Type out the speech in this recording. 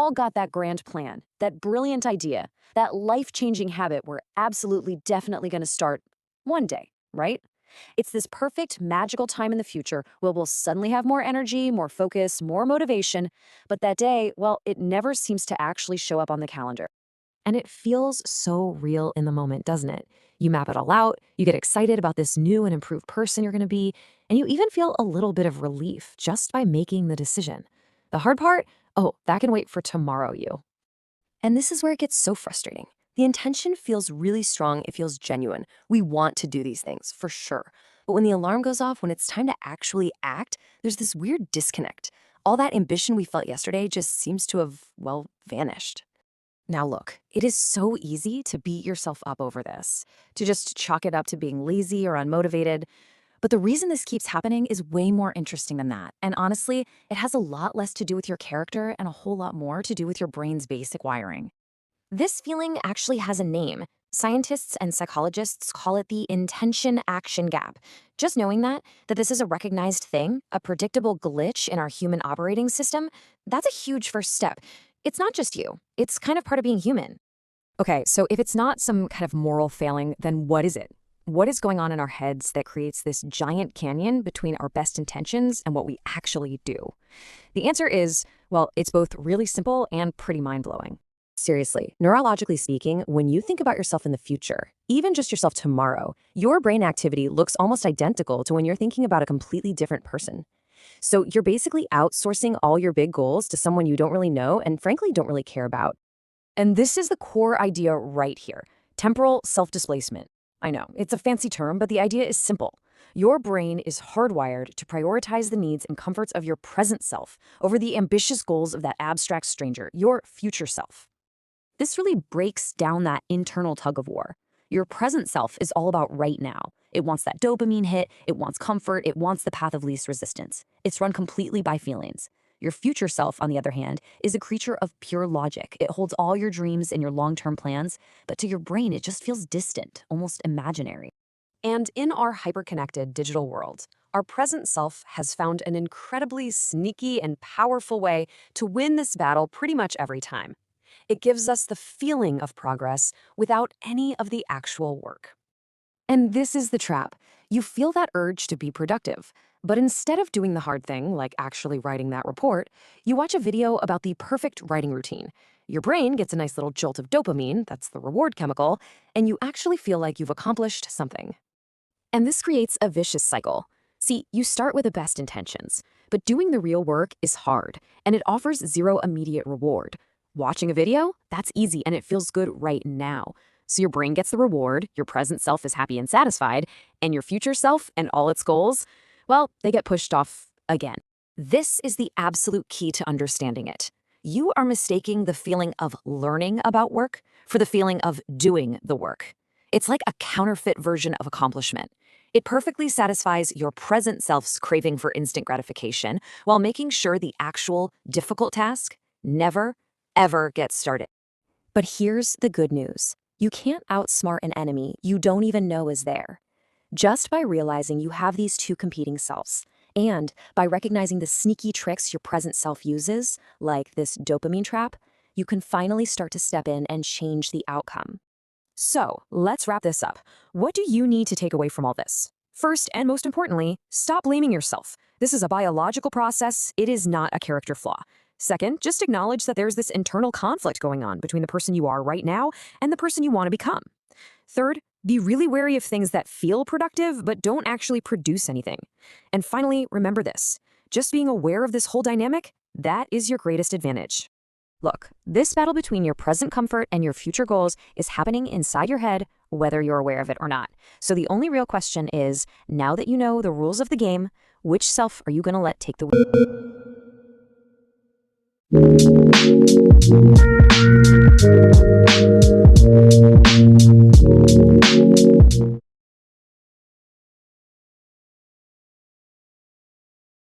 all got that grand plan, that brilliant idea, that life-changing habit we're absolutely definitely going to start one day, right? It's this perfect, magical time in the future where we'll suddenly have more energy, more focus, more motivation, but that day, well, it never seems to actually show up on the calendar. And it feels so real in the moment, doesn't it? You map it all out, you get excited about this new and improved person you're going to be, and you even feel a little bit of relief just by making the decision. The hard part? Oh, that can wait for tomorrow, you. And this is where it gets so frustrating. The intention feels really strong, it feels genuine. We want to do these things, for sure. But when the alarm goes off, when it's time to actually act, there's this weird disconnect. All that ambition we felt yesterday just seems to have, well, vanished. Now look, it is so easy to beat yourself up over this, to just chalk it up to being lazy or unmotivated. But the reason this keeps happening is way more interesting than that. And honestly, it has a lot less to do with your character and a whole lot more to do with your brain's basic wiring. This feeling actually has a name. Scientists and psychologists call it the intention-action gap. Just knowing that this is a recognized thing, a predictable glitch in our human operating system, that's a huge first step. It's not just you. It's kind of part of being human. Okay, so if it's not some kind of moral failing, then what is it? What is going on in our heads that creates this giant canyon between our best intentions and what we actually do? The answer is, well, it's both really simple and pretty mind-blowing. Seriously, neurologically speaking, when you think about yourself in the future, even just yourself tomorrow, your brain activity looks almost identical to when you're thinking about a completely different person. So you're basically outsourcing all your big goals to someone you don't really know and frankly don't really care about. And this is the core idea right here, temporal self-displacement. I know, it's a fancy term, but the idea is simple. Your brain is hardwired to prioritize the needs and comforts of your present self over the ambitious goals of that abstract stranger, your future self. This really breaks down that internal tug-of-war. Your present self is all about right now. It wants that dopamine hit, it wants comfort, it wants the path of least resistance. It's run completely by feelings. Your future self, on the other hand, is a creature of pure logic. It holds all your dreams and your long-term plans, but to your brain, it just feels distant, almost imaginary. And in our hyper-connected digital world, our present self has found an incredibly sneaky and powerful way to win this battle pretty much every time. It gives us the feeling of progress without any of the actual work. And this is the trap. You feel that urge to be productive, but instead of doing the hard thing, like actually writing that report, you watch a video about the perfect writing routine. Your brain gets a nice little jolt of dopamine, that's the reward chemical, and you actually feel like you've accomplished something. And this creates a vicious cycle. See, you start with the best intentions, but doing the real work is hard, and it offers zero immediate reward. Watching a video? That's easy and it feels good right now. So your brain gets the reward, your present self is happy and satisfied, and your future self and all its goals, well, they get pushed off again. This is the absolute key to understanding it. You are mistaking the feeling of learning about work for the feeling of doing the work. It's like a counterfeit version of accomplishment. It perfectly satisfies your present self's craving for instant gratification while making sure the actual difficult task never ever get started. But here's the good news. You can't outsmart an enemy you don't even know is there. Just by realizing you have these two competing selves, and by recognizing the sneaky tricks your present self uses, like this dopamine trap, you can finally start to step in and change the outcome. So, let's wrap this up. What do you need to take away from all this? First, and most importantly, stop blaming yourself. This is a biological process. It is not a character flaw. Second, just acknowledge that there's this internal conflict going on between the person you are right now and the person you want to become. Third, be really wary of things that feel productive but don't actually produce anything. And finally, remember this. Just being aware of this whole dynamic, that is your greatest advantage. Look, this battle between your present comfort and your future goals is happening inside your head, whether you're aware of it or not. So the only real question is, now that you know the rules of the game, which self are you going to let take the wheel?